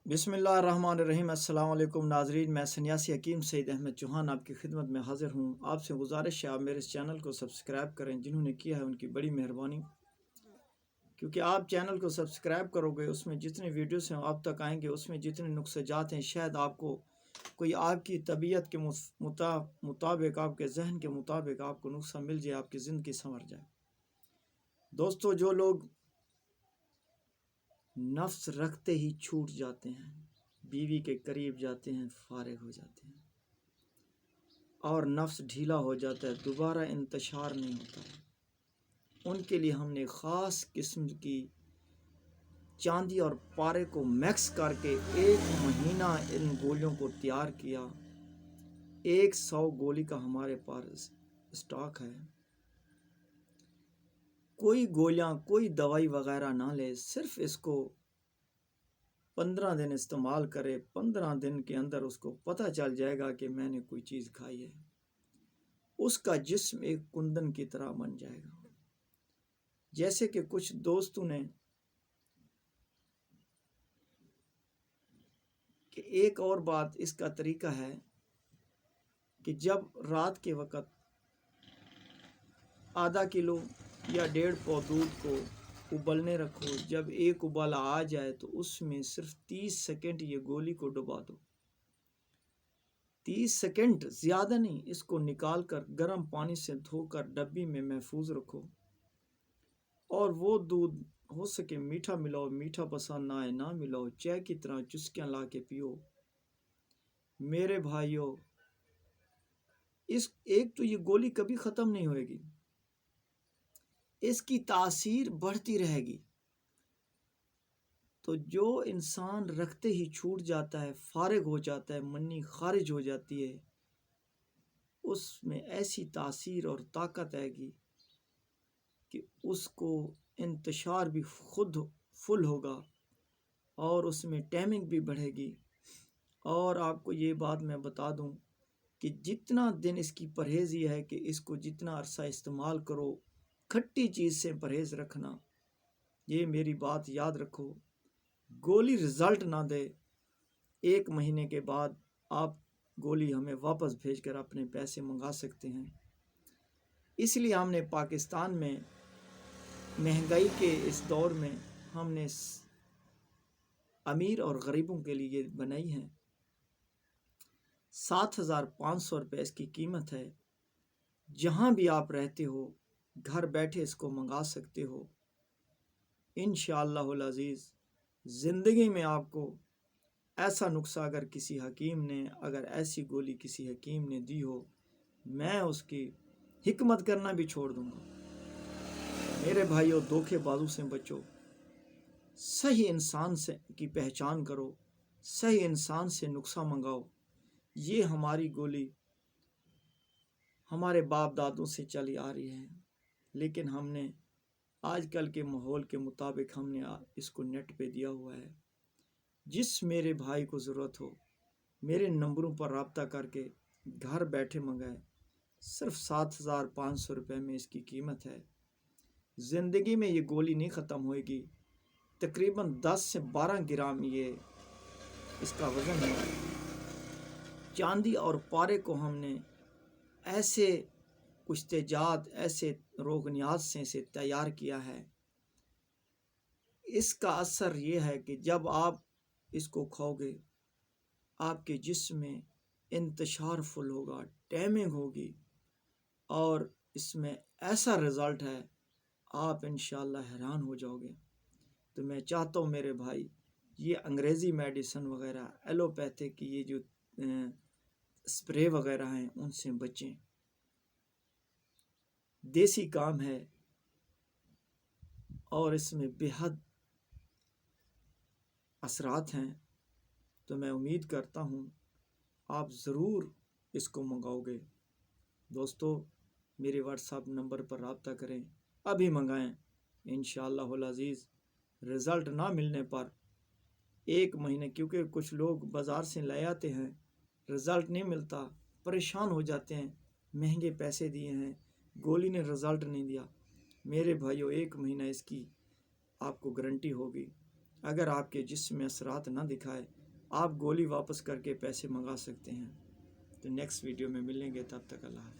بسم اللہ الرحمن الرحیم۔ السلام علیکم ناظرین، میں سنیاسی حکیم سعید احمد چوہان آپ کی خدمت میں حاضر ہوں۔ آپ سے گزارش ہے آپ میرے اس چینل کو سبسکرائب کریں، جنہوں نے کیا ہے ان کی بڑی مہربانی، کیونکہ آپ چینل کو سبسکرائب کرو گے اس میں جتنے ویڈیوز ہیں آپ تک آئیں گے، اس میں جتنے نقصے جات ہیں شاید آپ کو کوئی آپ کی طبیعت کے مطابق، آپ کے ذہن کے مطابق آپ کو نسخہ مل جائے، آپ کی زندگی سنور جائے۔ دوستو، جو لوگ نفس رکھتے ہی چھوٹ جاتے ہیں، بیوی کے قریب جاتے ہیں، فارغ ہو جاتے ہیں، اور نفس ڈھیلا ہو جاتا ہے، دوبارہ انتشار نہیں ہوتا ہے، ان کے لیے ہم نے خاص قسم کی چاندی اور پارے کو میکس کر کے 1 مہینہ ان گولیوں کو تیار کیا۔ 100 گولی کا ہمارے پاس اسٹاک ہے۔ کوئی گولیاں، کوئی دوائی وغیرہ نہ لے، صرف اس کو 15 دن استعمال کرے۔ 15 دن کے اندر اس کو پتہ چل جائے گا کہ میں نے کوئی چیز کھائی ہے، اس کا جسم ایک کندن کی طرح بن جائے گا۔ جیسے کہ کچھ دوستوں نے کہ ایک اور بات اس کا طریقہ ہے کہ جب رات کے وقت ½ کلو یا 1.5 پاؤ دودھ کو ابلنے رکھو، جب ایک ابالا آ جائے تو اس میں صرف 30 سیکنڈ یہ گولی کو ڈبا دو۔ 30 سیکنڈ، زیادہ نہیں۔ اس کو نکال کر گرم پانی سے دھو کر ڈبی میں محفوظ رکھو، اور وہ دودھ ہو سکے میٹھا ملاؤ، میٹھا پسند نہ آئے نہ ملاؤ، چائے کی طرح چسکیاں لا کے پیو۔ میرے بھائیوں، ایک تو یہ گولی کبھی ختم نہیں ہوئے گی، اس کی تاثیر بڑھتی رہے گی۔ تو جو انسان رکھتے ہی چھوٹ جاتا ہے، فارغ ہو جاتا ہے، منی خارج ہو جاتی ہے، اس میں ایسی تاثیر اور طاقت آئے گی کہ اس کو انتشار بھی خود فل ہوگا، اور اس میں ٹائمنگ بھی بڑھے گی۔ اور آپ کو یہ بات میں بتا دوں کہ جتنا دن اس کی پرہیز یہ ہے کہ اس کو جتنا عرصہ استعمال کرو، کھٹی چیز سے پرہیز رکھنا۔ یہ میری بات یاد رکھو، گولی رزلٹ نہ دے، 1 مہینے کے بعد آپ گولی ہمیں واپس بھیج کر اپنے پیسے منگا سکتے ہیں۔ اس لیے ہم نے پاکستان میں مہنگائی کے اس دور میں ہم نے امیر اور غریبوں کے لیے بنائی ہے۔ 7,500 روپے اس کی قیمت ہے۔ جہاں بھی آپ رہتے ہو، گھر بیٹھے اس کو منگا سکتے ہو۔ انشاءاللہ العزیز زندگی میں آپ کو ایسا نسخہ اگر کسی حکیم نے، اگر ایسی گولی کسی حکیم نے دی ہو، میں اس کی حکمت کرنا بھی چھوڑ دوں گا۔ میرے بھائیوں، دھوکے بازوں سے بچو، صحیح انسان سے کی پہچان کرو، صحیح انسان سے نسخہ منگاؤ۔ یہ ہماری گولی ہمارے باپ دادوں سے چلی آ رہی ہے، لیکن ہم نے آج کل کے ماحول کے مطابق ہم نے اس کو نیٹ پہ دیا ہوا ہے۔ جس میرے بھائی کو ضرورت ہو، میرے نمبروں پر رابطہ کر کے گھر بیٹھے منگائے۔ صرف 7,500 روپے میں اس کی قیمت ہے۔ زندگی میں یہ گولی نہیں ختم ہوئے گی۔ تقریباً 10 سے 12 گرام یہ اس کا وزن ہے۔ چاندی اور پارے کو ہم نے ایسے کچھ تیجات، ایسے روغنیات سے تیار کیا ہے۔ اس کا اثر یہ ہے کہ جب آپ اس کو کھاؤ گے، آپ کے جسم میں انتشار فل ہوگا، ٹائمنگ ہوگی، اور اس میں ایسا رزلٹ ہے آپ انشاءاللہ حیران ہو جاؤ گے۔ تو میں چاہتا ہوں میرے بھائی، یہ انگریزی میڈیسن وغیرہ، ایلوپیتھک کی یہ جو اسپرے وغیرہ ہیں، ان سے بچیں۔ دیسی کام ہے، اور اس میں بے حد اثرات ہیں۔ تو میں امید کرتا ہوں آپ ضرور اس کو منگاؤ گے۔ دوستو، میرے واٹس ایپ نمبر پر رابطہ کریں، ابھی منگائیں۔ انشاءاللہ العزیز رزلٹ نہ ملنے پر 1 مہینے، کیونکہ کچھ لوگ بازار سے لے آتے ہیں، رزلٹ نہیں ملتا، پریشان ہو جاتے ہیں، مہنگے پیسے دیے ہیں، گولی نے رزلٹ نہیں دیا۔ میرے بھائیو، 1 مہینہ اس کی آپ کو گارنٹی ہوگی۔ اگر آپ کے جسم میں اثرات نہ دکھائے، آپ گولی واپس کر کے پیسے منگا سکتے ہیں۔ تو نیکسٹ ویڈیو میں ملیں گے، تب تک اللہ حافظ۔